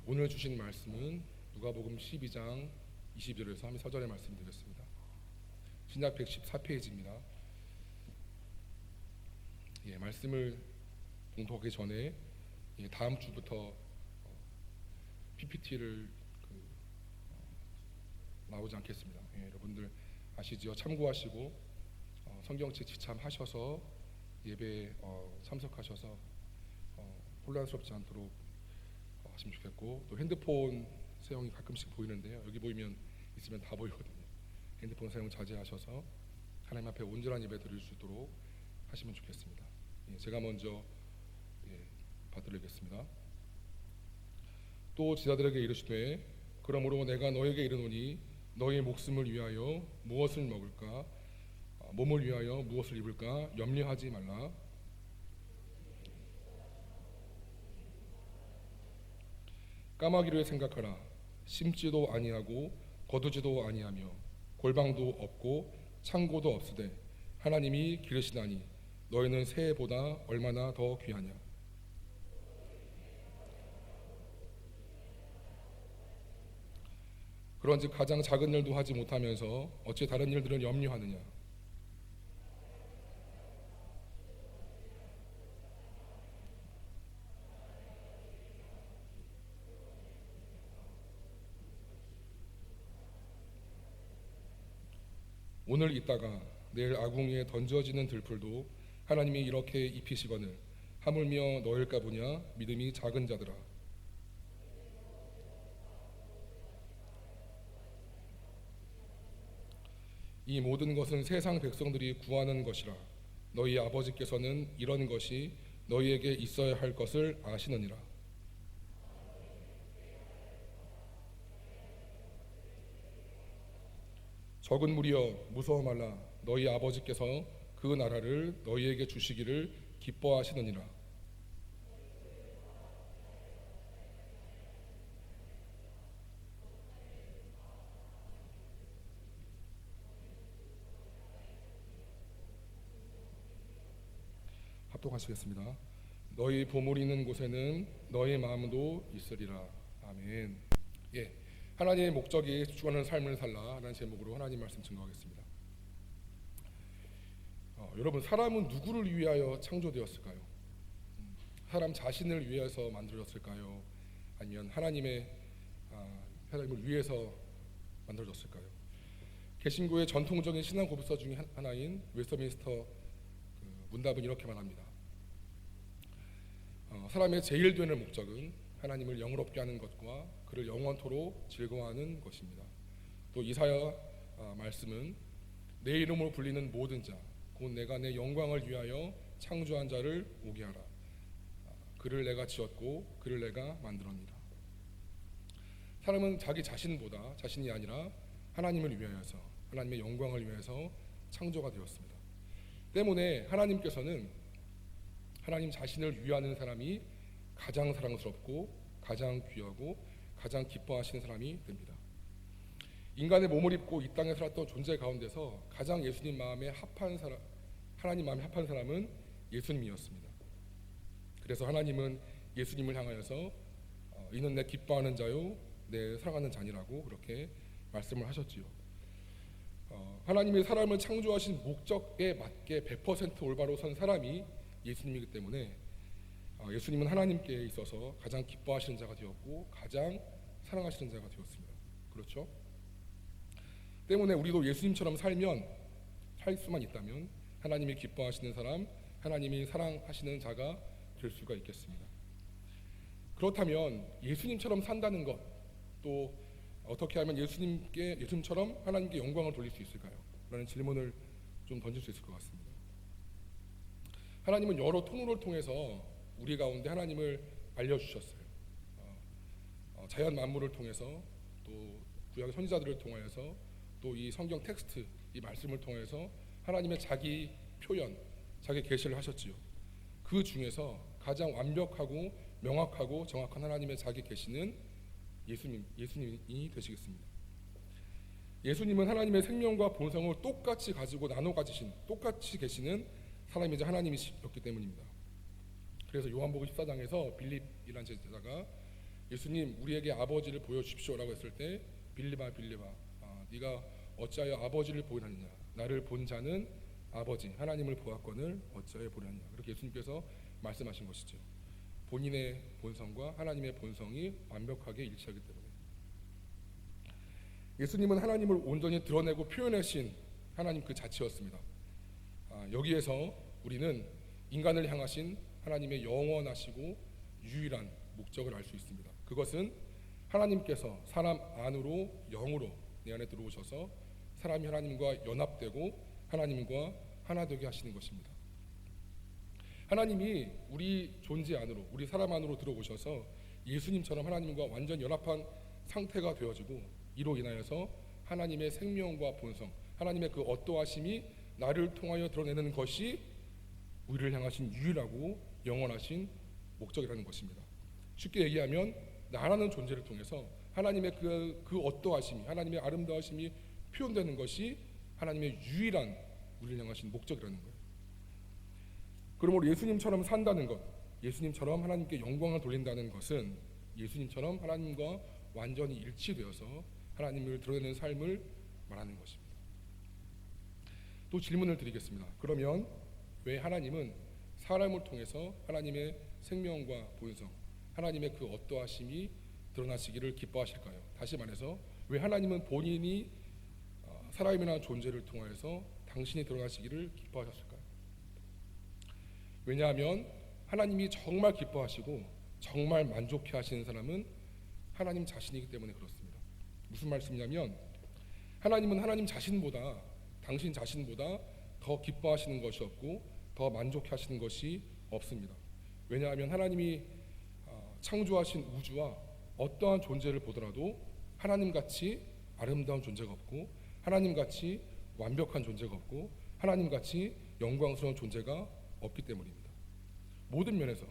오늘 주신 말씀은 누가복음 12장 22절에서 34절의 말씀드렸습니다. 신약 114페이지입니다. 말씀을 봉독하기 전에 다음 주부터 PPT를 나오지 않겠습니다. 여러분들 아시죠? 참고하시고 성경책 지참하셔서 예배에 참석하셔서 혼란스럽지 않도록 하시면 좋겠고, 또 핸드폰 사용이 가끔씩 보이는데요, 여기 있으면 다 보이거든요. 핸드폰 사용 자제하셔서 하나님 앞에 온전한 예배 드릴 수 있도록 하시면 좋겠습니다. 제가 먼저 받들겠습니다. 또 제자들에게 이르시되 그러므로 내가 너에게 이르노니 너의 목숨을 위하여 무엇을 먹을까, 몸을 위하여 무엇을 입을까 염려하지 말라. 까마귀를 생각하라. 심지도 아니하고 거두지도 아니하며 골방도 없고 창고도 없으되 하나님이 기르시나니 너희는 새보다 얼마나 더 귀하냐. 그런즉 가장 작은 일도 하지 못하면서 어찌 다른 일들을 염려하느냐. 오늘 있다가 내일 아궁이에 던져지는 들풀도 하나님이 이렇게 입히시거늘 하물며 너일까 보냐. 믿음이 작은 자들아. 이 모든 것은 세상 백성들이 구하는 것이라. 너희 아버지께서는 이런 것이 너희에게 있어야 할 것을 아시느니라. 적은 무리여 무서워 말라. 너희 아버지께서 그 나라를 너희에게 주시기를 기뻐하시느니라. 합독하시겠습니다. 너희 보물이 있는 곳에는 너희 마음도 있으리라. 아멘. 하나님의 목적이 추구하는 삶을 살라라는 제목으로 하나님 말씀 증거하겠습니다. 여러분, 사람은 누구를 위하여 창조되었을까요? 사람 자신을 위해서 만들어졌을까요? 아니면 하나님을 위해서 만들어졌을까요? 개신교의 전통적인 신앙 고백서 중에 하나인 웨스터민스터 문답은 이렇게 말합니다. 사람의 제일 되는 목적은 하나님을 영롭게 하는 것과 그를 영원토록 즐거워하는 것입니다. 또 이사야 말씀은 내 이름으로 불리는 모든 자 곧 내가 내 영광을 위하여 창조한 자를 오게 하라. 그를 내가 지었고 그를 내가 만들었느니라. 사람은 자기 자신보다 자신이 아니라 하나님을 위하여서 하나님의 영광을 위해서 창조가 되었습니다. 때문에 하나님께서는 하나님 자신을 위하는 사람이 가장 사랑스럽고 가장 귀하고 가장 기뻐하시는 사람이 됩니다. 인간의 몸을 입고 이 땅에 살았던 존재 가운데서 가장 예수님 마음에 합한 사람, 하나님 마음에 합한 사람은 예수님이었습니다. 그래서 하나님은 예수님을 향하여서 이는 내 기뻐하는 자요 내 사랑하는 자니라고 그렇게 말씀을 하셨지요. 하나님이 사람을 창조하신 목적에 맞게 100% 올바로 선 사람이 예수님이기 때문에 예수님은 하나님께 있어서 가장 기뻐하시는 자가 되었고 가장 사랑하시는 자가 되었습니다. 그렇죠? 때문에 우리도 예수님처럼 살 수만 있다면 하나님이 기뻐하시는 사람, 하나님이 사랑하시는 자가 될 수가 있겠습니다. 그렇다면 예수님처럼 산다는 것, 또 어떻게 하면 예수님처럼 하나님께 영광을 돌릴 수 있을까요? 라는 질문을 좀 던질 수 있을 것 같습니다. 하나님은 여러 통로를 통해서 우리 가운데 하나님을 알려주셨어요. 자연 만물을 통해서, 또 구약의 선지자들을 통하여서, 또 이 성경 텍스트, 이 말씀을 통해서 하나님의 자기 표현, 자기 계시를 하셨지요. 그 중에서 가장 완벽하고 명확하고 정확한 하나님의 자기 계시는 예수님이 되시겠습니다. 예수님은 하나님의 생명과 본성을 똑같이 가지고 나눠 가지신, 똑같이 계시는 사람이자 하나님이셨기 때문입니다. 그래서 요한복음 14장에서 빌립이라는 제자가 예수님 우리에게 아버지를 보여주십시오라고 했을 때 빌리바 네가 어찌하여 아버지를 보이느냐 나를 본 자는 아버지 하나님을 보았거늘 어찌하여 보려느냐 그렇게 예수님께서 말씀하신 것이죠. 본인의 본성과 하나님의 본성이 완벽하게 일치하기 때문에 예수님은 하나님을 온전히 드러내고 표현하신 하나님 그 자체였습니다. 여기에서 우리는 인간을 향하신 하나님의 영원하시고 유일한 목적을 알 수 있습니다. 그것은 하나님께서 사람 안으로 영으로 내 안에 들어오셔서 사람이 하나님과 연합되고 하나님과 하나 되게 하시는 것입니다. 하나님이 우리 존재 안으로 우리 사람 안으로 들어오셔서 예수님처럼 하나님과 완전 연합한 상태가 되어지고 이로 인하여서 하나님의 생명과 본성 하나님의 그 어떠하심이 나를 통하여 드러내는 것이 우리를 향하신 유일하고 영원하신 목적이라는 것입니다. 쉽게 얘기하면 나라는 존재를 통해서 하나님의 그 어떠하심이 하나님의 아름다우심이 표현되는 것이 하나님의 유일한 우리를 향하신 목적이라는 거예요. 그러므로 예수님처럼 산다는 것, 예수님처럼 하나님께 영광을 돌린다는 것은 예수님처럼 하나님과 완전히 일치되어서 하나님을 드러내는 삶을 말하는 것입니다. 또 질문을 드리겠습니다. 그러면 왜 하나님은 사람을 통해서 하나님의 생명과 본성, 하나님의 그 어떠하심이 드러나시기를 기뻐하실까요? 다시 말해서 왜 하나님은 본인이 사람이라는 존재를 통해서 당신이 드러나시기를 기뻐하셨을까요? 왜냐하면 하나님이 정말 기뻐하시고 정말 만족해 하시는 사람은 하나님 자신이기 때문에 그렇습니다. 무슨 말씀이냐면 하나님은 하나님 자신보다 당신 자신보다 더 기뻐하시는 것이 없고 더 만족해 하시는 것이 없습니다. 왜냐하면 하나님이 창조하신 우주와 어떠한 존재를 보더라도 하나님같이 아름다운 존재가 없고 하나님같이 완벽한 존재가 없고 하나님같이 영광스러운 존재가 없기 때문입니다. 모든 면에서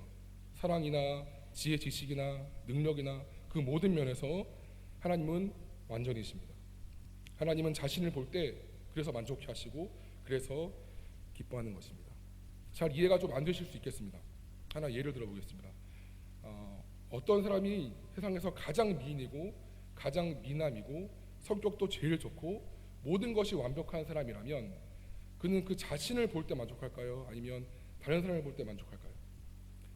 사랑이나 지혜, 지식이나 능력이나 그 모든 면에서 하나님은 완전이십니다. 하나님은 자신을 볼 때 그래서 만족해 하시고 그래서 기뻐하는 것입니다. 잘 이해가 좀 안 되실 수 있겠습니다. 하나 예를 들어보겠습니다. 어떤 사람이 세상에서 가장 미인이고 가장 미남이고 성격도 제일 좋고 모든 것이 완벽한 사람이라면 그는 그 자신을 볼 때 만족할까요? 아니면 다른 사람을 볼 때 만족할까요?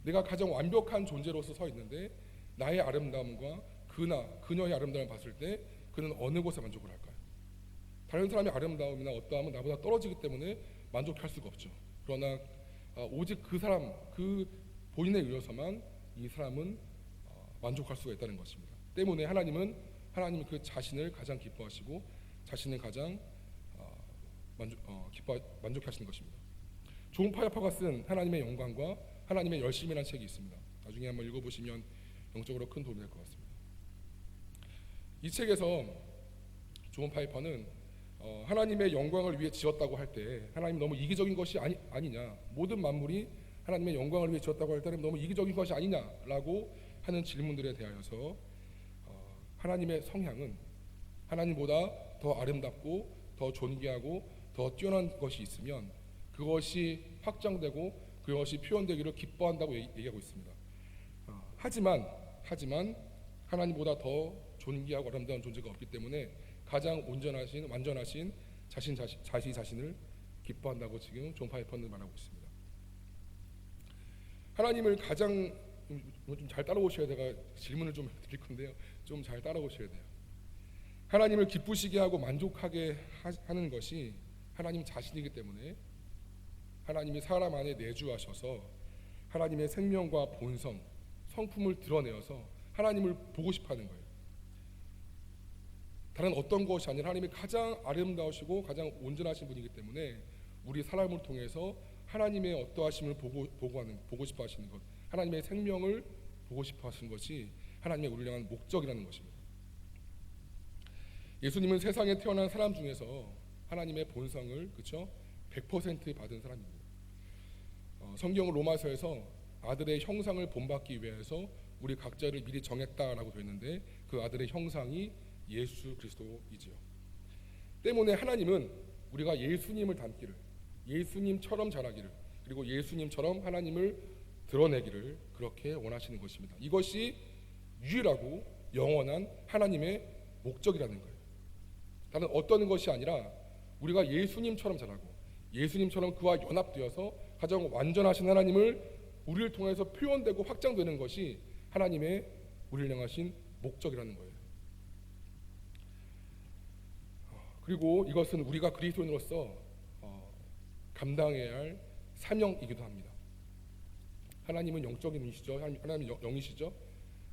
내가 가장 완벽한 존재로서 서 있는데 나의 아름다움과 그녀의 아름다움을 봤을 때 그는 어느 곳에 만족을 할까요? 다른 사람의 아름다움이나 어떠함은 나보다 떨어지기 때문에 만족할 수가 없죠. 그러나 오직 그 사람, 그 본인에 의해서만 이 사람은 만족할 수가 있다는 것입니다. 때문에 하나님은 그 자신을 가장 기뻐하시고 자신을 가장 만족하시는 것입니다. 존 파이퍼가 쓴 하나님의 영광과 하나님의 열심이라는 책이 있습니다. 나중에 한번 읽어보시면 영적으로 큰 도움이 될 것 같습니다. 이 책에서 존 파이퍼는 하나님의 영광을 위해 지었다고 할 때 하나님 너무 이기적인 것이 아니냐, 모든 만물이 하나님의 영광을 위해 지었다고 할 때는 너무 이기적인 것이 아니냐라고 하는 질문들에 대하여서 하나님의 성향은 하나님보다 더 아름답고 더 존귀하고 더 뛰어난 것이 있으면 그것이 확장되고 그것이 표현되기를 기뻐한다고 얘기하고 있습니다. 하지만 하나님보다 더 존귀하고 아름다운 존재가 없기 때문에 가장 온전하신 완전하신 자신을 기뻐한다고 지금 존 파이퍼는 말하고 있습니다. 하나님을 가장 좀 잘 따라오셔야 제가 질문을 좀 드릴 건데요. 좀 잘 따라오셔야 돼요. 하나님을 기쁘시게 하고 만족하게 하는 것이 하나님 자신이기 때문에 하나님이 사람 안에 내주하셔서 하나님의 생명과 본성, 성품을 드러내어서 하나님을 보고 싶어하는 거예요. 다른 어떤 것이 아니라 하나님이 가장 아름다우시고 가장 온전하신 분이기 때문에 우리 사람을 통해서 하나님의 어떠하심을 보고 싶어 하시는 것, 하나님의 생명을 보고 싶어 하시는 것이 하나님의 우리를 향한 목적이라는 것입니다. 예수님은 세상에 태어난 사람 중에서 하나님의 본성을 100% 받은 사람입니다. 성경 로마서에서 아들의 형상을 본받기 위해서 우리 각자를 미리 정했다라고 되어 있는데 그 아들의 형상이 예수 그리스도이지요. 때문에 하나님은 우리가 예수님을 닮기를, 예수님처럼 자라기를, 그리고 예수님처럼 하나님을 드러내기를 그렇게 원하시는 것입니다. 이것이 유일하고 영원한 하나님의 목적이라는 거예요. 다른 어떤 것이 아니라 우리가 예수님처럼 자라고 예수님처럼 그와 연합되어서 가장 완전하신 하나님을 우리를 통해서 표현되고 확장되는 것이 하나님의 우리를 향하신 목적이라는 거예요. 그리고 이것은 우리가 그리스도인으로서 감당해야 할 사명이기도 합니다. 하나님은 영적인 분이시죠. 하나님은 영이시죠.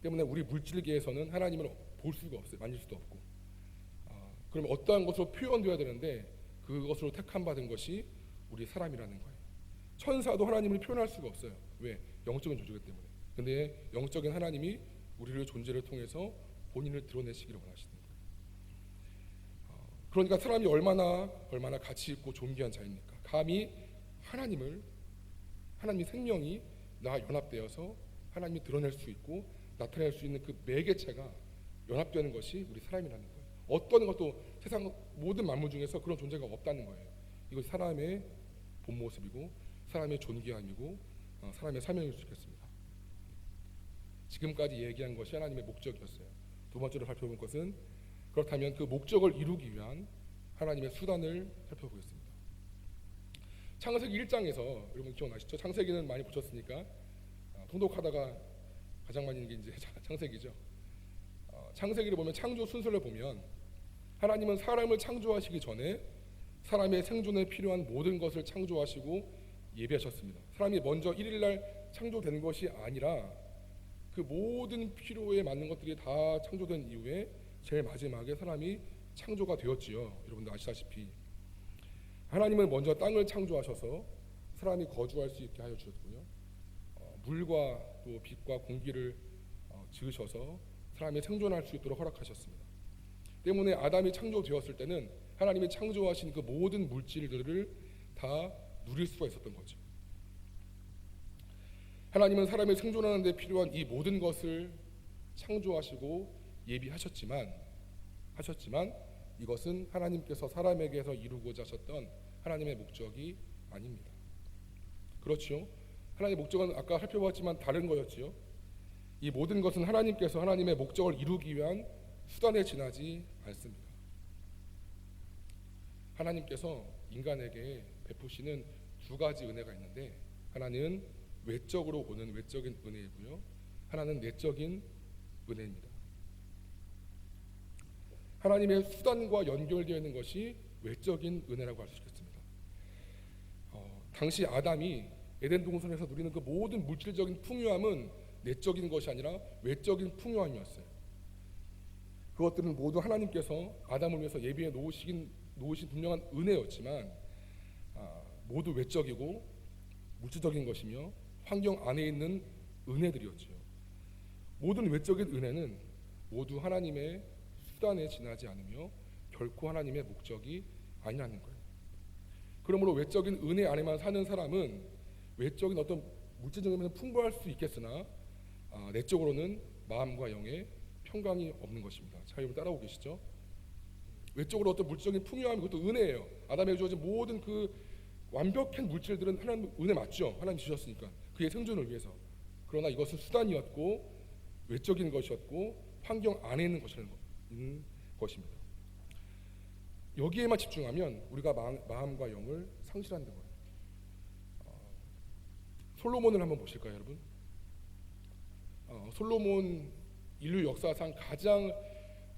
때문에 우리 물질계에서는 하나님을 볼 수가 없어요. 만질 수도 없고. 그러면 어떠한 것으로 표현되어야 되는데 그것으로 택함 받은 것이 우리 사람이라는 거예요. 천사도 하나님을 표현할 수가 없어요. 왜? 영적인 존재이기 때문에. 근데 영적인 하나님이 우리를 존재를 통해서 본인을 드러내시기를 원하시는 거예요. 그러니까 사람이 얼마나 가치 있고 존귀한 자입니까? 감히 하나님의 생명이 나와 연합되어서 하나님이 드러낼 수 있고 나타낼 수 있는 그 매개체가 연합되는 것이 우리 사람이라는 거예요. 어떤 것도 세상 모든 만물 중에서 그런 존재가 없다는 거예요. 이것이 사람의 본 모습이고 사람의 존귀함이고 사람의 사명일 수 있겠습니다. 지금까지 얘기한 것이 하나님의 목적이었어요. 두 번째로 살펴본 것은 그렇다면 그 목적을 이루기 위한 하나님의 수단을 살펴보겠습니다. 창세기 1장에서 여러분 기억나시죠? 창세기는 많이 보셨으니까 통독하다가 가장 많이 있는 게 이제 창세기죠. 창세기를 보면 창조 순서를 보면 하나님은 사람을 창조하시기 전에 사람의 생존에 필요한 모든 것을 창조하시고 예비하셨습니다. 사람이 먼저 1일날 창조된 것이 아니라 그 모든 필요에 맞는 것들이 다 창조된 이후에 제일 마지막에 사람이 창조가 되었지요. 여러분들 아시다시피 하나님은 먼저 땅을 창조하셔서 사람이 거주할 수 있게 하여 주셨고요. 물과 또 빛과 공기를 지으셔서 사람이 생존할 수 있도록 허락하셨습니다. 때문에 아담이 창조되었을 때는 하나님이 창조하신 그 모든 물질들을 다 누릴 수가 있었던 거죠. 하나님은 사람이 생존하는 데 필요한 이 모든 것을 창조하시고 예비하셨지만 이것은 하나님께서 사람에게서 이루고자 하셨던 하나님의 목적이 아닙니다. 그렇죠? 하나님의 목적은 아까 살펴봤지만 다른 거였지요. 이 모든 것은 하나님께서 하나님의 목적을 이루기 위한 수단에 지나지 않습니다. 하나님께서 인간에게 베푸시는 두 가지 은혜가 있는데 하나는 외적으로 오는 외적인 은혜이고요. 하나는 내적인 은혜입니다. 하나님의 수단과 연결되어 있는 것이 외적인 은혜라고 할 수 있겠습니다. 당시 아담이 에덴 동산에서 누리는 그 모든 물질적인 풍요함은 내적인 것이 아니라 외적인 풍요함이었어요. 그것들은 모두 하나님께서 아담을 위해서 예비해 놓으신 분명한 은혜였지만 모두 외적이고 물질적인 것이며 환경 안에 있는 은혜들이었지요. 모든 외적인 은혜는 모두 하나님의 수단에 지나지 않으며 결코 하나님의 목적이 아니라는 거예요. 그러므로 외적인 은혜 안에만 사는 사람은 외적인 어떤 물질적인 면에서 풍부할 수 있겠으나 내적으로는 마음과 영에 평강이 없는 것입니다. 자, 여러분 따라오고 계시죠? 외적으로 어떤 물질적인 풍요함이 그것도 은혜예요. 아담에게 주어진 모든 그 완벽한 물질들은 하나님 은혜 맞죠? 하나님 주셨으니까 그의 생존을 위해서. 그러나 이것은 수단이었고 외적인 것이었고 환경 안에 있는 것입니다. 여기에만 집중하면 우리가 마음과 영을 상실하는 거예요. 솔로몬을 한번 보실까요, 여러분? 솔로몬 인류 역사상 가장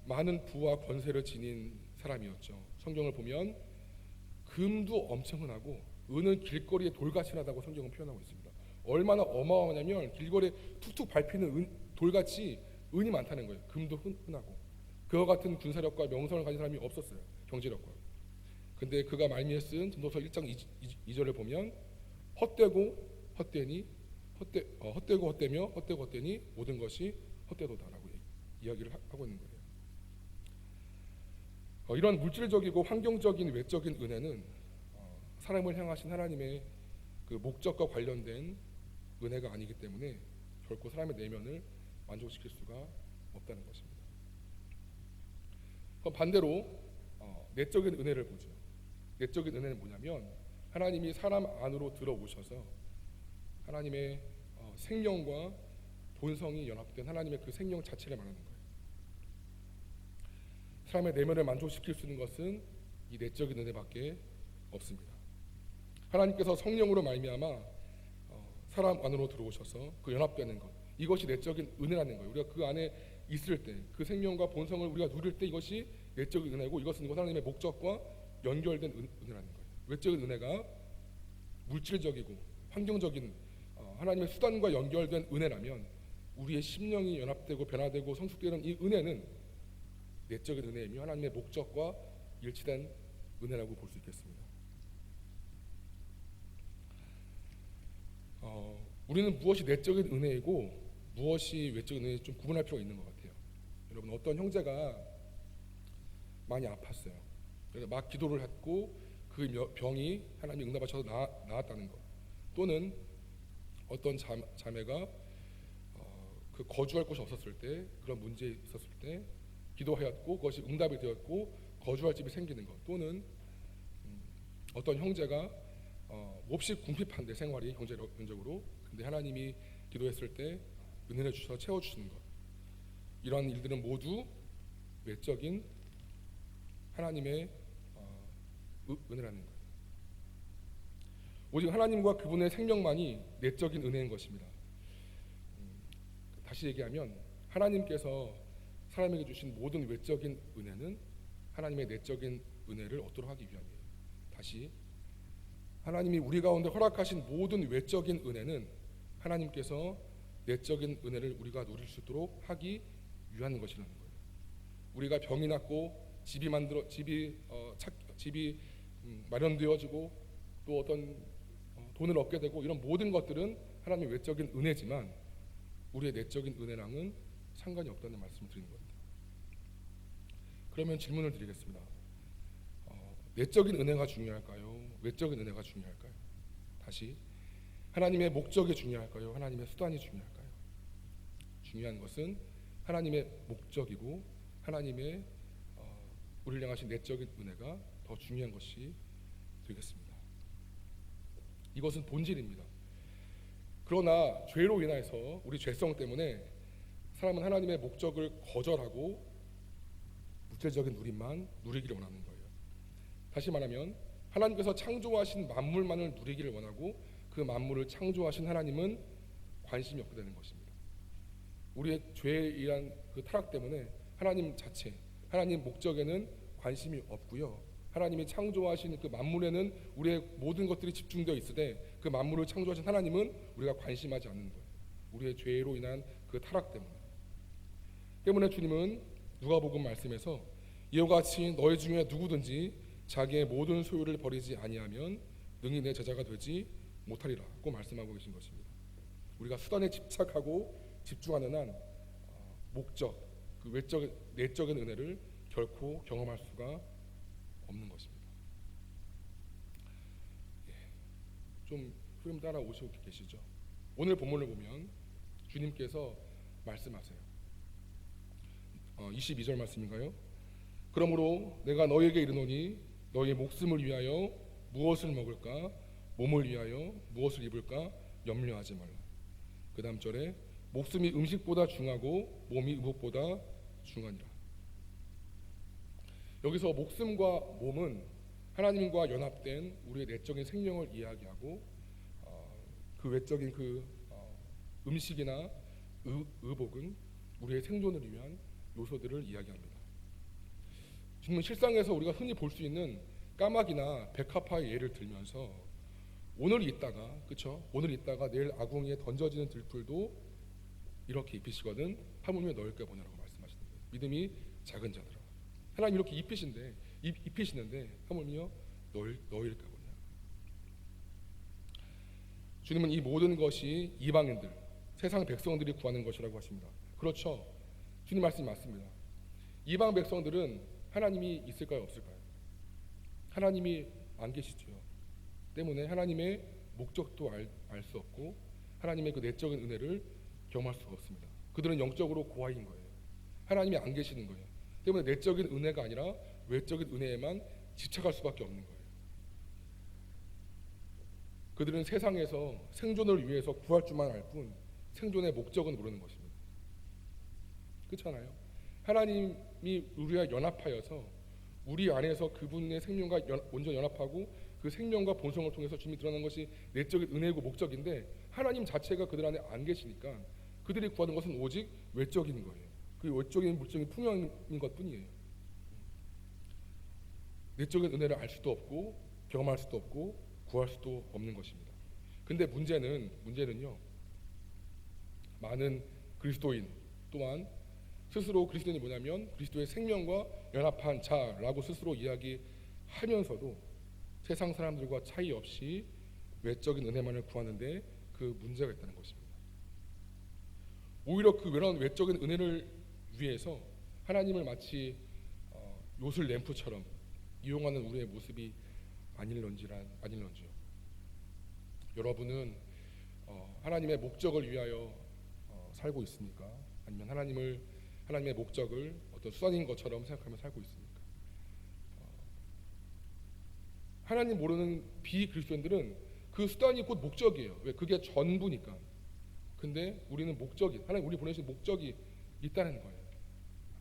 많은 부와 권세를 지닌 사람이었죠. 성경을 보면 금도 엄청 흔하고 은은 길거리에 돌같이 흔하다고 성경은 표현하고 있습니다. 얼마나 어마어마하냐면 길거리에 툭툭 밟히는 돌같이 은이 많다는 거예요. 금도 흔하고 그와 같은 군사력과 명성을 가진 사람이 없었어요. 경제력과. 근데 그가 말미에 쓴 전도서 1장 2절을 보면 헛되고 헛되니 모든 것이 헛되도다라고 이야기를 하고 있는 거예요. 이런 물질적이고 환경적인 외적인 은혜는 사람을 향하신 하나님의 그 목적과 관련된 은혜가 아니기 때문에 결코 사람의 내면을 만족시킬 수가 없다는 것입니다. 그럼 반대로 내적인 은혜를 보죠. 내적인 은혜는 뭐냐면 하나님이 사람 안으로 들어오셔서 하나님의 생명과 본성이 연합된 하나님의 그 생명 자체를 말하는 거예요. 사람의 내면을 만족시킬 수 있는 것은 이 내적인 은혜밖에 없습니다. 하나님께서 성령으로 말미암아 사람 안으로 들어오셔서 그 연합되는 것, 이것이 내적인 은혜라는 거예요. 우리가 그 안에 있을 때, 그 생명과 본성을 우리가 누릴 때 이것이 내적인 은혜고, 이것은 하나님의 목적과 연결된 은혜라는 거예요. 외적인 은혜가 물질적이고 환경적인 하나님의 수단과 연결된 은혜라면, 우리의 심령이 연합되고 변화되고 성숙되는 이 은혜는 내적인 은혜이며 하나님의 목적과 일치된 은혜라고 볼 수 있겠습니다. 우리는 무엇이 내적인 은혜이고 무엇이 외적인 은혜인지 좀 구분할 필요가 있는 것 같아요. 여러분, 어떤 형제가 많이 아팠어요. 그래서 막 기도를 했고 그 병이 하나님이 응답하셔서 나았다는 것, 또는 어떤 자매가 그 거주할 곳이 없었을 때, 그런 문제 있었을 때 기도하였고 그것이 응답이 되었고 거주할 집이 생기는 것, 또는 어떤 형제가 몹시 궁핍한데 생활이 경제적으로, 근데 하나님이 기도했을 때 은혜를 주셔서 채워주시는 것, 이러한 일들은 모두 외적인 하나님의 은혜라는 거예요. 오직 하나님과 그분의 생명만이 내적인 은혜인 것입니다. 다시 얘기하면 하나님께서 사람에게 주신 모든 외적인 은혜는 하나님의 내적인 은혜를 얻도록 하기 위함이에요. 다시, 하나님이 우리 가운데 허락하신 모든 외적인 은혜는 하나님께서 내적인 은혜를 우리가 누릴 수 있도록 하기 위한 것이라는 거예요. 우리가 병이 났고 집이 마련되어지고 또 어떤 돈을 얻게 되고, 이런 모든 것들은 하나님의 외적인 은혜지만 우리의 내적인 은혜랑은 상관이 없다는 말씀을 드리는 겁니다. 그러면 질문을 드리겠습니다. 내적인 은혜가 중요할까요? 외적인 은혜가 중요할까요? 다시, 하나님의 목적이 중요할까요? 하나님의 수단이 중요할까요? 중요한 것은 하나님의 목적이고 하나님의 우리를 향하신 내적인 은혜가 더 중요한 것이 되겠습니다. 이것은 본질입니다. 그러나 죄로 인해서, 우리 죄성 때문에 사람은 하나님의 목적을 거절하고 물질적인 누림만 누리기를 원하는 거예요. 다시 말하면 하나님께서 창조하신 만물만을 누리기를 원하고 그 만물을 창조하신 하나님은 관심이 없게 되는 것입니다. 우리의 죄에 의한 그 타락 때문에 하나님 자체, 하나님 목적에는 관심이 없고요, 하나님이 창조하신 그 만물에는 우리의 모든 것들이 집중되어 있으되 그 만물을 창조하신 하나님은 우리가 관심하지 않는 거예요. 우리의 죄로 인한 그 타락 때문에 주님은 누가복음 말씀에서 이와 같이 너희 중에 누구든지 자기의 모든 소유를 버리지 아니하면 능히 내 제자가 되지 못하리라고 말씀하고 계신 것입니다. 우리가 수단에 집착하고 집중하는 한 목적, 그 내적인 은혜를 결코 경험할 수가 없는 것입니다. 좀 흐름 따라 오시고 계시죠? 오늘 본문을 보면 주님께서 말씀하세요. 22절 말씀인가요? 그러므로 내가 너희에게 이르노니 너희 목숨을 위하여 무엇을 먹을까, 몸을 위하여 무엇을 입을까 염려하지 말라. 그 다음 절에 목숨이 음식보다 중하고 몸이 의복보다 중하니라. 여기서 목숨과 몸은 하나님과 연합된 우리의 내적인 생명을 이야기하고, 그 외적인 음식이나 의복은 우리의 생존을 위한 요소들을 이야기합니다. 주님은 실상에서 우리가 흔히 볼 수 있는 까마귀나 백합화의 예를 들면서 오늘 있다가 내일 아궁이에 던져지는 들풀도 이렇게 입히시거든 하물며 넣을까 보냐라고 말씀하시는 거예요. 믿음이 작은 자들아, 하나님 이렇게 입히시는데 하물며 넣을까 보냐. 주님은 이 모든 것이 이방인들, 세상 백성들이 구하는 것이라고 하십니다. 그렇죠, 주님 말씀이 맞습니다. 이방 백성들은 하나님이 있을까요, 없을까요? 하나님이 안 계시죠. 때문에 하나님의 목적도 알 수 없고 하나님의 그 내적인 은혜를 경험할 수가 없습니다. 그들은 영적으로 고아인 거예요. 하나님이 안 계시는 거예요. 때문에 내적인 은혜가 아니라 외적인 은혜에만 집착할 수밖에 없는 거예요. 그들은 세상에서 생존을 위해서 구할 줄만 알 뿐 생존의 목적은 모르는 것입니다. 그렇잖아요. 하나님이 우리와 연합하여서 우리 안에서 그분의 생명과 온전히 연합하고 그 생명과 본성을 통해서 주님이 드러나는 것이 내적인 은혜고 목적인데, 하나님 자체가 그들 안에 안 계시니까 그들이 구하는 것은 오직 외적인 거예요. 그 외적인 물적인 풍요인 것뿐이에요. 내적인 은혜를 알 수도 없고 경험할 수도 없고 구할 수도 없는 것입니다. 근데 문제는요, 많은 그리스도인 또한 스스로 그리스도인이 뭐냐면 그리스도의 생명과 연합한 자라고 스스로 이야기하면서도 세상 사람들과 차이 없이 외적인 은혜만을 구하는데 그 문제가 있다는 것입니다. 오히려 그 외적인 은혜를 위해서 하나님을 마치 요술 램프처럼 이용하는 우리의 모습이 아닐런지요. 여러분은 하나님의 목적을 위하여 살고 있습니까? 아니면 하나님의 목적을 어떤 수단인 것처럼 생각하며 살고 있습니까? 하나님 모르는 비그리스도인들은 그 수단이 곧 목적이에요. 왜? 그게 전부니까. 근데 우리는 하나님 우리 보내신 목적이 있다는 거예요.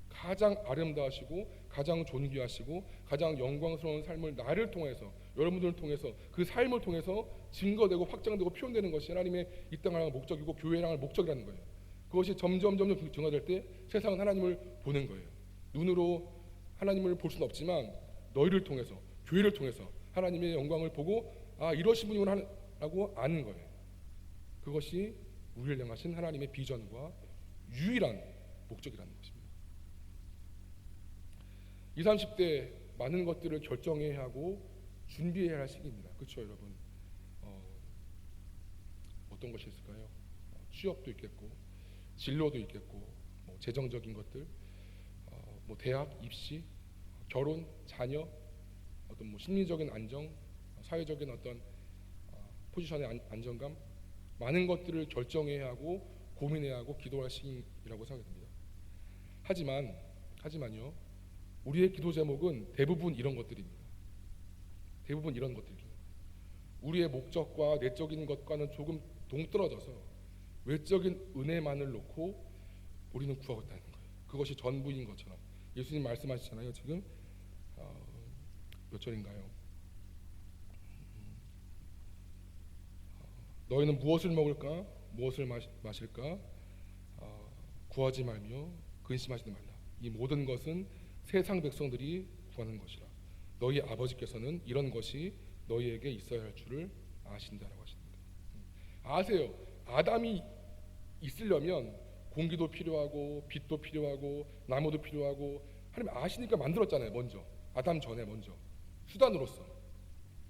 가장 아름다우시고 가장 존귀하시고 가장 영광스러운 삶을 나를 통해서, 여러분들을 통해서, 그 삶을 통해서 증거되고 확장되고 표현되는 것이 하나님의 이 땅을 향한 목적이고 교회를 향할 목적이라는 거예요. 그것이 점점 증가될 때 세상은 하나님을 보는 거예요. 눈으로 하나님을 볼 수는 없지만 너희를 통해서, 교회를 통해서 하나님의 영광을 보고 이러신 분이구나 라고 아는 거예요. 그것이 우리를 향하신 하나님의 비전과 유일한 목적이라는 것입니다. 20, 30대 많은 것들을 결정해야 하고 준비해야 할 시기입니다. 그렇죠, 여러분? 어떤 것이 있을까요? 취업도 있겠고, 진로도 있겠고, 재정적인 것들, 대학, 입시, 결혼, 자녀, 어떤 심리적인 안정, 사회적인 어떤 포지션의 안정감, 많은 것들을 결정해야 하고 고민해야 하고 기도할 시기라고 생각됩니다. 하지만요, 우리의 기도 제목은 대부분 이런 것들입니다. 대부분 이런 것들이죠. 우리의 목적과 내적인 것과는 조금 동떨어져서 외적인 은혜만을 놓고 우리는 구하고 있다는 거예요. 그것이 전부인 것처럼. 예수님 말씀하시잖아요. 지금 몇 절인가요? 너희는 무엇을 먹을까? 무엇을 마실까? 구하지 말며 근심하지도 말라. 이 모든 것은 세상 백성들이 구하는 것이라. 너희 아버지께서는 이런 것이 너희에게 있어야 할 줄을 아신다라고 하십니다. 아세요. 아담이 있으려면 공기도 필요하고 빛도 필요하고 나무도 필요하고 하나님 아시니까 만들었잖아요. 먼저 아담 전에 먼저 수단으로서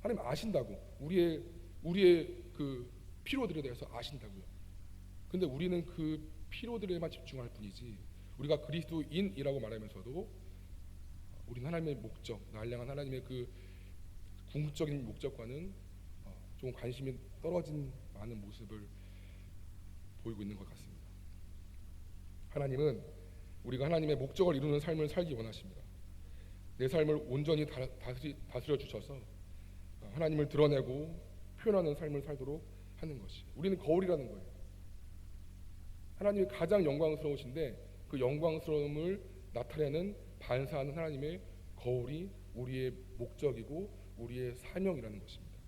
하나님 아신다고 우리의 그 필요들에 대해서 아신다고요. 근데 우리는 그 필요들에만 집중할 뿐이지 우리가 그리스도인이라고 말하면서도 우리는 하나님의 목적, 나를 향한 하나님의 그 궁극적인 목적과는 조금 관심이 떨어진 많은 모습을 보이고 있는 것 같습니다. 하나님은 우리가 하나님의 목적을 이루는 삶을 살기 원하십니다. 내 삶을 온전히 다스려 주셔서 하나님을 드러내고 표현하는 삶을 살도록 하는 것이, 우리는 거울이라는 거예요. 하나님이 가장 영광스러우신데 그 영광스러움을 나타내는 반사하는 하나님의 거울이 우리의 목적이고 우리의 사명이라는 것입니다.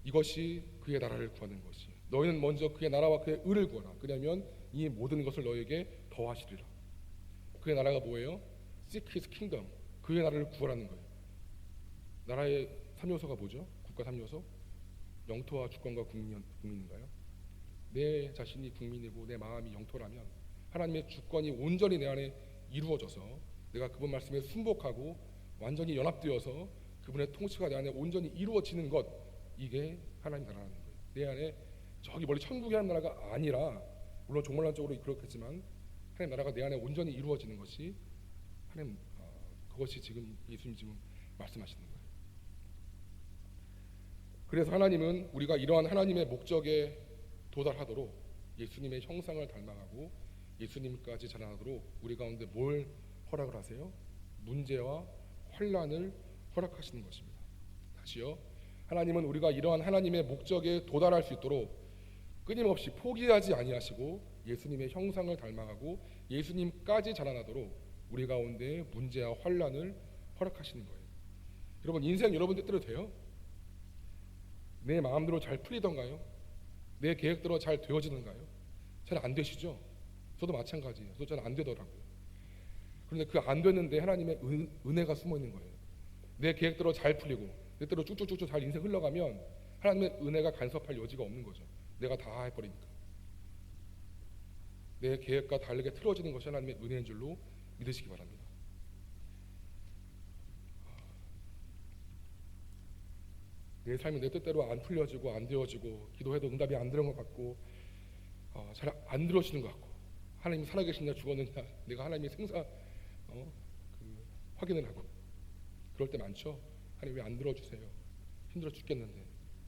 이것이 그의 나라를 구하는 것이, 너희는 먼저 그의 나라와 그의 의를 구하라. 그러면 이 모든 것을 너에게 더하시리라. 그의 나라가 뭐예요? Seek His Kingdom. 그의 나라를 구하라는 거예요. 나라의 3요소가 뭐죠? 국가 3요소? 영토와 주권과 국민인가요? 내 자신이 국민이고 내 마음이 영토라면 하나님의 주권이 온전히 내 안에 이루어져서 내가 그분 말씀에 순복하고 완전히 연합되어서 그분의 통치가 내 안에 온전히 이루어지는 것, 이게 하나님 나라라는 거예요. 내 안에 저기 멀리 천국의 하나님 나라가 아니라, 물론 종말론적으로 그렇겠지만 하나님 나라가 내 안에 온전히 이루어지는 것이 하나님, 그것이 지금 예수님 지금 말씀하시는 거예요. 그래서 하나님은 우리가 이러한 하나님의 목적에 도달하도록 예수님의 형상을 닮아가고 예수님까지 자라나도록 우리 가운데 뭘 허락을 하세요? 문제와 환난을 허락하시는 것입니다. 다시요. 하나님은 우리가 이러한 하나님의 목적에 도달할 수 있도록 끊임없이 포기하지 아니하시고 예수님의 형상을 닮아가고 예수님까지 자라나도록 우리 가운데 문제와 환란을 허락하시는 거예요. 여러분, 인생 여러분 뜻대로 돼요? 내 마음대로 잘 풀리던가요? 내 계획대로 잘 되어지는가요? 잘 안 되시죠? 저도 마찬가지예요. 저도 잘 안 되더라고요. 그런데 그 안 되는데 하나님의 은혜가 숨어 있는 거예요. 내 계획대로 잘 풀리고 내 대로 쭉쭉쭉쭉 잘 인생 흘러가면 하나님의 은혜가 간섭할 여지가 없는 거죠. 내가 다 해버리니까. 내 계획과 다르게 틀어지는 것이 하나님의 은혜인 줄로 믿으시기 바랍니다. 내 삶이 내 뜻대로 안 풀려지고 안 되어지고 기도해도 응답이 안 되는 것 같고 잘 안 들어지는 것 같고 하나님 살아계시냐 죽었느냐 내가 하나님의 생사 확인을 하고 그럴 때 많죠. 하나님 왜 안 들어주세요? 힘들어 죽겠는데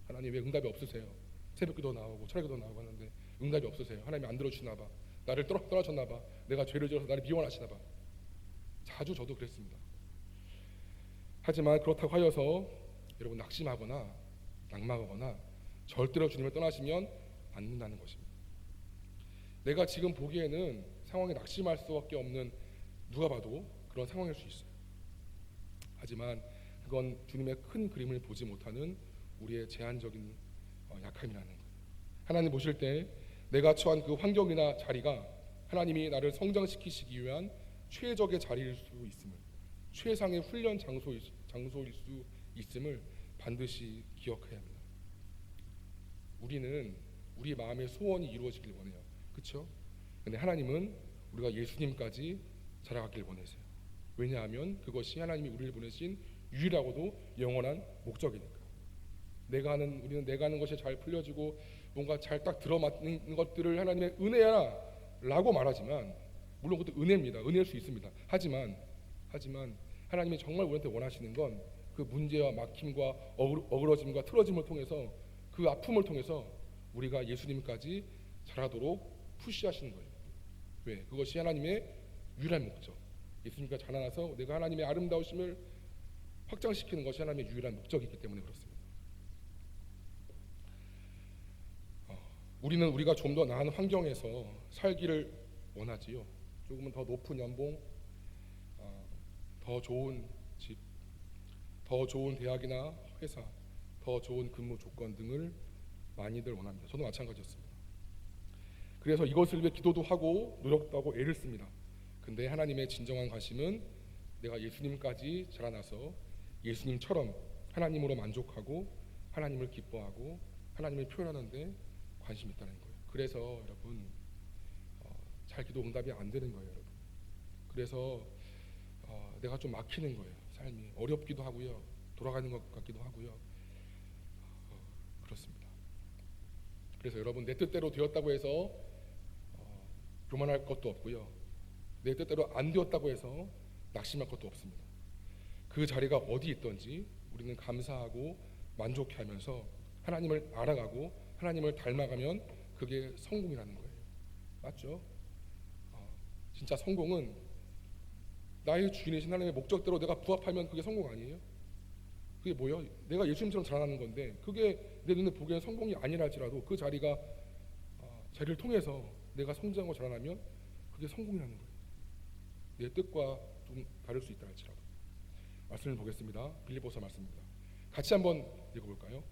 하나님 왜 응답이 없으세요? 새벽기도 나오고 철야기도 나오고 하는데 응답이 없으세요. 하나님이 안 들어주시나 봐. 나를 떨어졌나 봐. 내가 죄를 지어서 나를 미워하시나 봐. 자주 저도 그랬습니다. 하지만 그렇다고 하여서 여러분 낙심하거나 낙망하거나 절대로 주님을 떠나시면 안 된다는 것입니다. 내가 지금 보기에는 상황에 낙심할 수밖에 없는 누가 봐도 그런 상황일 수 있어요. 하지만 그건 주님의 큰 그림을 보지 못하는 우리의 제한적인 약함이라는 거예요. 하나님 보실 때 내가 처한 그 환경이나 자리가 하나님이 나를 성장시키시기 위한 최적의 자리일 수 있음을, 최상의 훈련 장소일 수 있음을 반드시 기억해야 합니다. 우리는 우리 마음의 소원이 이루어지길 원해요. 그렇죠? 근데 하나님은 우리가 예수님까지 자라가길 원하세요. 왜냐하면 그것이 하나님이 우리를 보내신 유일하고도 영원한 목적이니까. 우리는 내가 하는 것이 잘 풀려지고 뭔가 잘 딱 들어맞는 것들을 하나님의 은혜야라고 말하지만 물론 그것도 은혜입니다. 은혜일 수 있습니다. 하지만 하나님이 정말 우리한테 원하시는 건 그 문제와 막힘과 어그러짐과 틀어짐을 통해서 그 아픔을 통해서 우리가 예수님까지 자라도록 푸시하시는 거예요. 왜? 그것이 하나님의 유일한 목적. 예수님까지 자라나서 내가 하나님의 아름다우심을 확장시키는 것이 하나님의 유일한 목적이기 때문에 그렇습니다. 우리는 우리가 좀 더 나은 환경에서 살기를 원하지요. 조금은 더 높은 연봉, 더 좋은 집, 더 좋은 대학이나 회사, 더 좋은 근무 조건 등을 많이들 원합니다. 저도 마찬가지였습니다. 그래서 이것을 위해 기도도 하고 노력도 하고 애를 씁니다. 근데 하나님의 진정한 관심은 내가 예수님까지 자라나서 예수님처럼 하나님으로 만족하고 하나님을 기뻐하고 하나님을 표현하는 데 관심이 있다는 거예요. 그래서 여러분 잘 기도 응답이 안 되는 거예요. 여러분. 그래서 내가 좀 막히는 거예요. 삶이 어렵기도 하고요. 돌아가는 것 같기도 하고요. 그렇습니다. 그래서 여러분 내 뜻대로 되었다고 해서 교만할 것도 없고요. 내 뜻대로 안 되었다고 해서 낙심할 것도 없습니다. 그 자리가 어디 있든지 우리는 감사하고 만족해하면서 하나님을 알아가고 하나님을 닮아가면 그게 성공이라는 거예요. 맞죠? 진짜 성공은 나의 주인이신 하나님의 목적대로 내가 부합하면 그게 성공 아니에요? 그게 뭐예요? 내가 예수님처럼 자라나는 건데 그게 내 눈에 보기에는 성공이 아니랄지라도 그 자리를 통해서 내가 성장하고 자라나면 그게 성공이라는 거예요. 내 뜻과 좀 다를 수 있다 할지라도. 말씀을 보겠습니다. 빌립보서 말씀입니다. 같이 한번 읽어볼까요?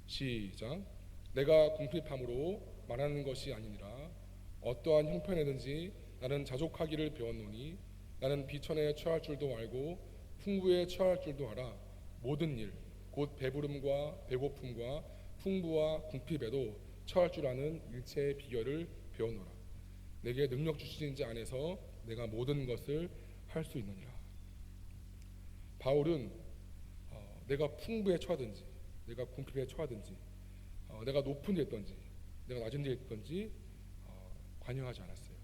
시작. 내가 궁핍함으로 말하는 것이 아니니라. 어떠한 형편에든지 나는 자족하기를 배웠노니 나는 비천에 처할 줄도 알고 풍부에 처할 줄도 알아. 모든 일 곧 배부름과 배고픔과 풍부와 궁핍에도 처할 줄 아는 일체의 비결을 배웠노라. 내게 능력 주신 자 안에서 내가 모든 것을 할 수 있느니라. 바울은 내가 풍부에 처하든지 내가 궁핍에 처하든지 내가 높은 데 있든지 내가 낮은 데 있든지 관여하지 않았어요.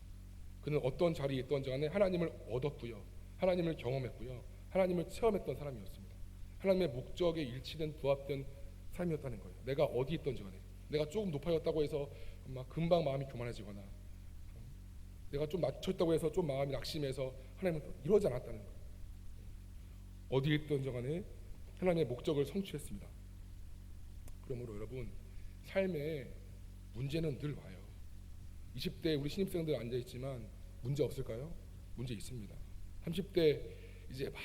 그는 어떤 자리에 있든지 간에 하나님을 얻었고요. 하나님을 경험했고요. 하나님을 체험했던 사람이었습니다. 하나님의 목적에 일치된 부합된 삶이었다는 거예요. 내가 어디 있든지 간에 내가 조금 높아졌다고 해서 금방 마음이 교만해지거나 내가 좀 낮췄다고 해서 좀 마음이 낙심해서 하나님은 이러지 않았다는 거예요. 어디에 있든지 간에 하나님의 목적을 성취했습니다. 그러므로 여러분 삶에 문제는 늘 와요. 20대 우리 신입생들 앉아있지만 문제 없을까요? 문제 있습니다. 30대 이제 막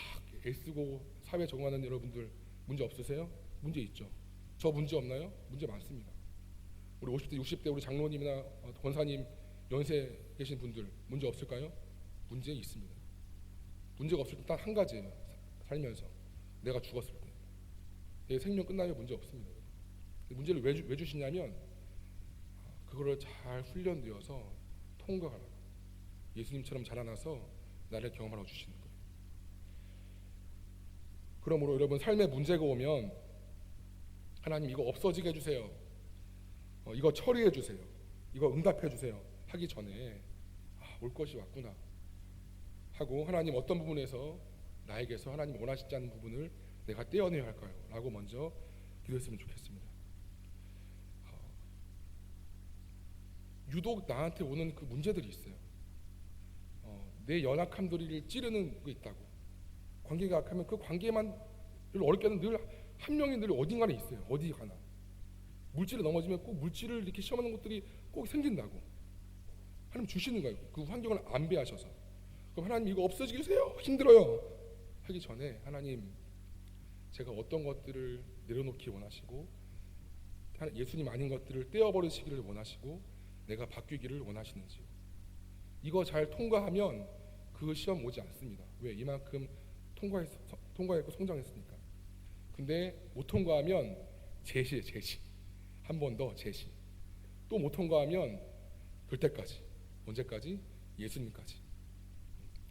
애쓰고 사회 적응하는 여러분들 문제 없으세요? 문제 있죠. 저 문제 없나요? 문제 많습니다. 우리 50대 60대 우리 장로님이나 권사님 연세 계신 분들 문제 없을까요? 문제 있습니다. 문제가 없을 때 딱 한 가지예요. 살면서 내가 죽었을 때 내 생명 끝나면 문제 없습니다. 문제를 왜 주시냐면 그거를 잘 훈련되어서 통과하라고, 예수님처럼 자라나서 나를 경험하라고 주시는 거예요. 그러므로 여러분 삶에 문제가 오면 하나님 이거 없어지게 해주세요, 이거 처리해 주세요, 이거 응답해 주세요 하기 전에 올 것이 왔구나 하고, 하나님 어떤 부분에서 나에게서 하나님 원하시지 않는 부분을 내가 떼어내야 할까요? 라고 먼저 기도했으면 좋겠습니다. 유독 나한테 오는 그 문제들이 있어요. 내 연약함들을 찌르는 게 있다고. 관계가 약하면 그 관계만 어렵게 하는 늘 한 명이 늘 어딘가에 있어요. 어디 가나. 물질을 넘어지면 꼭 물질을 이렇게 시험하는 것들이 꼭 생긴다고. 하나님 주시는 거예요. 그 환경을 안배하셔서. 그럼 하나님 이거 없어지게 해주세요. 힘들어요. 하기 전에 하나님 제가 어떤 것들을 내려놓기 원하시고 예수님 아닌 것들을 떼어버리시기를 원하시고 내가 바뀌기를 원하시는지요. 이거 잘 통과하면 그 시험 오지 않습니다. 왜? 이만큼 통과했고 성장했으니까. 근데 못 통과하면 제시 한 번 더 제시, 또 못 통과하면 그때까지, 언제까지? 예수님까지.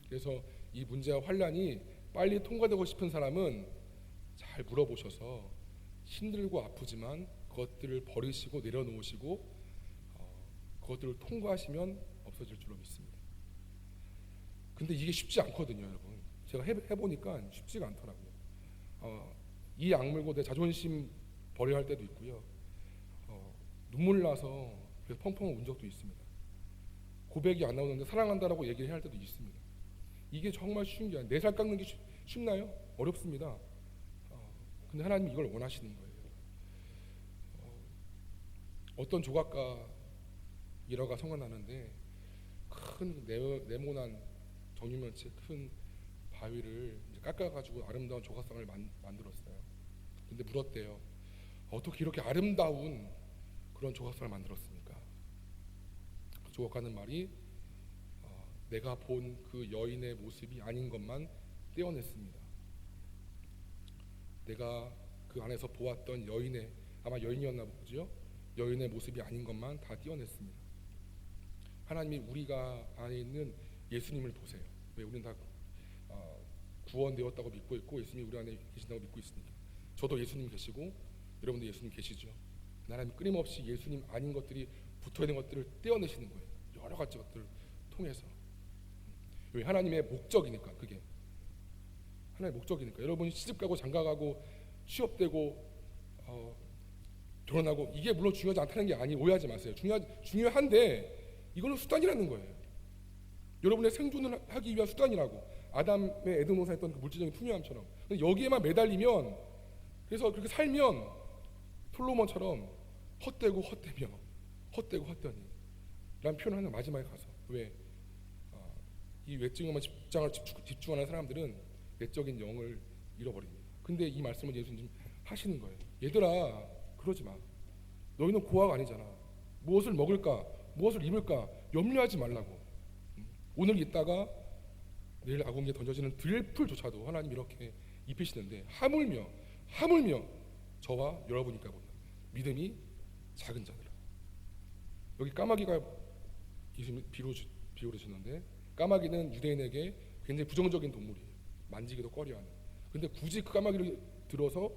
그래서 이 문제와 환란이 빨리 통과되고 싶은 사람은 잘 물어보셔서 힘들고 아프지만 그것들을 버리시고 내려놓으시고 그것들을 통과하시면 없어질 줄로 믿습니다. 근데 이게 쉽지 않거든요, 여러분. 제가 해보니까 쉽지가 않더라고요. 이 악물고 내 자존심 버려야 할 때도 있고요. 눈물 나서 그래서 펑펑 운 적도 있습니다. 고백이 안 나오는데 사랑한다라고 얘기를 해야 할 때도 있습니다. 이게 정말 쉬운 게 아니에요. 4살 깎는 게 쉽나요? 어렵습니다. 근데 하나님이 이걸 원하시는 거예요. 어떤 조각가 일화가 생각나는데, 큰 네모난 정육면체 큰 바위를 이제 깎아가지고 아름다운 조각상을 만들었어요. 근데 물었대요. 어떻게 이렇게 아름다운 그런 조각상을 만들었습니까? 그 조각가는 말이 내가 본 그 여인의 모습이 아닌 것만 떼어냈습니다. 내가 그 안에서 보았던 여인의, 아마 여인이었나 보죠. 여인의 모습이 아닌 것만 다 떼어냈습니다. 하나님이 우리가 안에 있는 예수님을 보세요. 왜? 우리는 다 구원되었다고 믿고 있고 예수님이 우리 안에 계신다고 믿고 있으니까. 저도 예수님 계시고 여러분도 예수님 계시죠. 하나님 끊임없이 예수님 아닌 것들이 붙어있는 것들을 떼어내시는 거예요. 여러 가지 것들을 통해서. 왜? 하나님의 목적이니까. 그게 하나님의 목적이니까. 여러분이 시집가고 장가가고 취업되고 결혼하고 이게 물론 중요하지 않다는 게 아니, 오해하지 마세요. 중요한데 이거는 수단이라는 거예요. 여러분의 생존을 하기 위한 수단이라고. 아담의 에덴에서 했던 그 물질적인 풍요함처럼. 여기에만 매달리면, 그래서 그렇게 살면 솔로몬처럼 헛되고 헛되니 라는 표현을 하는 마지막에 가서. 왜? 이 외적인것만 집중하는 사람들은 내적인 영을 잃어버립니다. 근데 이 말씀을 예수님 하시는 거예요. 얘들아, 그러지 마. 너희는 고아가 아니잖아. 무엇을 먹을까, 무엇을 입을까 염려하지 말라고. 오늘 있다가 내일 아궁이에 던져지는 들풀조차도 하나님 이렇게 입히시는데, 하물며 저와 여러분이니까 보다 믿음이 작은 자들아. 여기 까마귀가 예수님이 비유를 주는데, 까마귀는 유대인에게 굉장히 부정적인 동물이에요. 만지기도 꺼려하는. 근데 굳이 그 까마귀를 들어서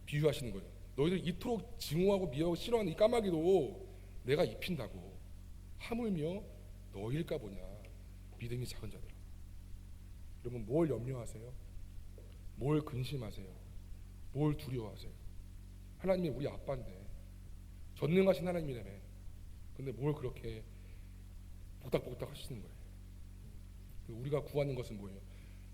비유하시는 거예요. 너희들 이토록 증오하고 미워하고 싫어하는 이 까마귀도 내가 입힌다고. 하물며 너희일까 보냐, 믿음이 작은 자들아. 여러분, 뭘 염려하세요? 뭘 근심하세요? 뭘 두려워하세요? 하나님이 우리 아빠인데, 전능하신 하나님이라며. 근데 뭘 그렇게 복닥복닥 하시는 거예요? 우리가 구하는 것은 뭐예요?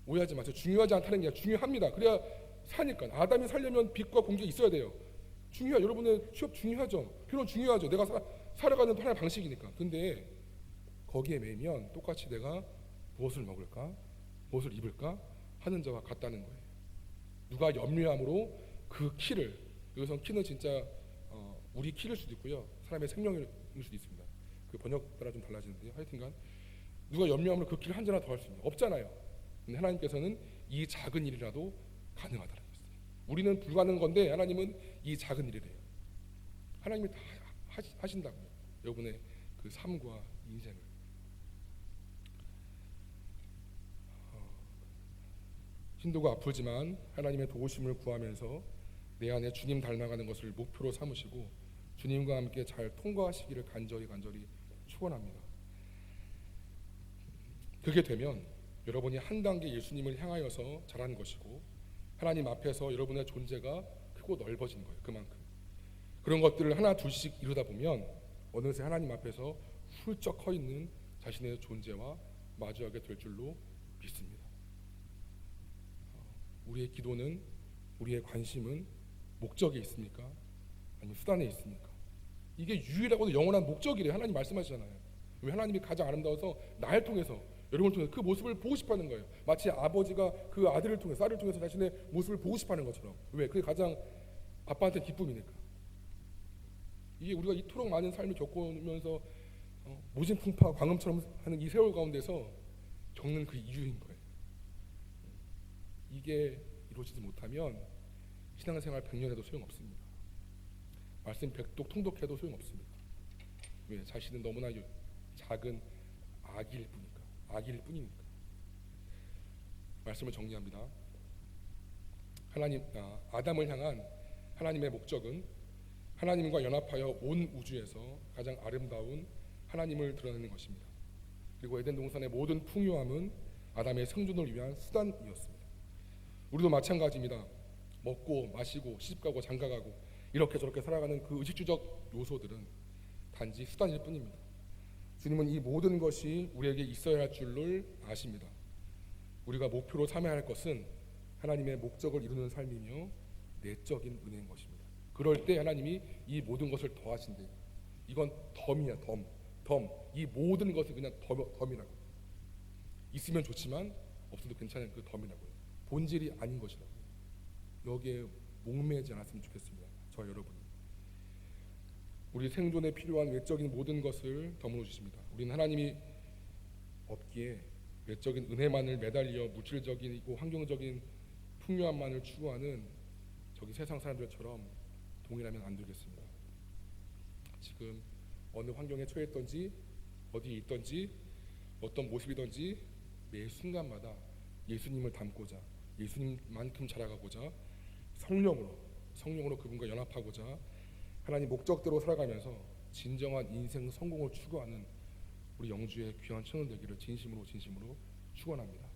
오해하지 마세요. 중요하지 않다는 게 아니라 중요합니다. 그래야 사니까. 아담이 살려면 빛과 공기가 있어야 돼요. 여러분의 취업 중요하죠. 결혼 중요하죠. 내가 살아가는 하나의 방식이니까. 근데 거기에 매이면 똑같이 내가 무엇을 먹을까, 무엇을 입을까 하는 자와 같다는 거예요. 누가 염려함으로 그 키를, 여기서 키는 진짜 우리 키일 수도 있고요, 사람의 생명일 수도 있습니다. 그 번역 따라 좀 달라지는데요. 하여튼간 누가 염려함으로 그 키를 한 자나 더 할 수 있는 없잖아요. 근데 하나님께서는 이 작은 일이라도 가능하다는 거예요. 우리는 불가능한 건데 하나님은 이 작은 일이래요. 하나님이 다 하신다고요. 여러분의 그 삶과 인생을. 힘들고 아프지만 하나님의 도우심을 구하면서 내 안에 주님 닮아가는 것을 목표로 삼으시고 주님과 함께 잘 통과하시기를 간절히 축원합니다. 그게 되면 여러분이 한 단계 예수님을 향하여서 자라는 것이고 하나님 앞에서 여러분의 존재가 크고 넓어진 거예요. 그만큼 그런 것들을 하나 둘씩 이루다 보면 어느새 하나님 앞에서 훌쩍 커 있는 자신의 존재와 마주하게 될 줄로 믿습니다. 우리의 기도는, 우리의 관심은 목적에 있습니까? 아니면 수단에 있습니까? 이게 유일하고도 영원한 목적이래요. 하나님 말씀하시잖아요. 왜 하나님이 가장 아름다워서 나를 통해서, 여러분을 통해서 그 모습을 보고 싶어하는 거예요. 마치 아버지가 그 아들을 통해서, 딸을 통해서 자신의 모습을 보고 싶어하는 것처럼. 왜? 그게 가장 아빠한테 기쁨이니까. 이게 우리가 이토록 많은 삶을 겪으면서 모진풍파 광음처럼 하는 이 세월 가운데서 겪는 그 이유인 거예요. 이게 이루어지지 못하면 신앙생활 100년 해도 소용없습니다. 말씀 100독 통독해도 소용없습니다. 왜? 자신은 너무나 작은 악일 뿐이니까. 말씀을 정리합니다. 아담을 향한 하나님의 목적은 하나님과 연합하여 온 우주에서 가장 아름다운 하나님을 드러내는 것입니다. 그리고 에덴 동산의 모든 풍요함은 아담의 생존을 위한 수단이었습니다. 우리도 마찬가지입니다. 먹고 마시고 시집가고 장가가고 이렇게 저렇게 살아가는 그 의식주적 요소들은 단지 수단일 뿐입니다. 주님은 이 모든 것이 우리에게 있어야 할 줄을 아십니다. 우리가 목표로 삼아야 할 것은 하나님의 목적을 이루는 삶이며 내적인 은혜인 것입니다. 그럴 때 하나님이 이 모든 것을 더하신대요. 이건 덤이야, 덤. 이 모든 것이 그냥 덤이라고. 있으면 좋지만 없어도 괜찮은 그 덤이라고요. 본질이 아닌 것이라고요. 여기에 목매지 않았으면 좋겠습니다. 저와 여러분이. 우리 생존에 필요한 외적인 모든 것을 덤으로 주십니다. 우리는 하나님이 없기에 외적인 은혜만을 매달려 물질적이고 환경적인 풍요함만을 추구하는 저기 세상 사람들처럼 동일하면 안 되겠습니다. 지금 어느 환경에 처했던지 어디에 있던지 어떤 모습이든지 매 순간마다 예수님을 닮고자, 예수님만큼 자라가고자 성령으로 그분과 연합하고자 하나님 목적대로 살아가면서 진정한 인생 성공을 추구하는 우리 영주의 귀한 청년 되기를 진심으로 축원합니다.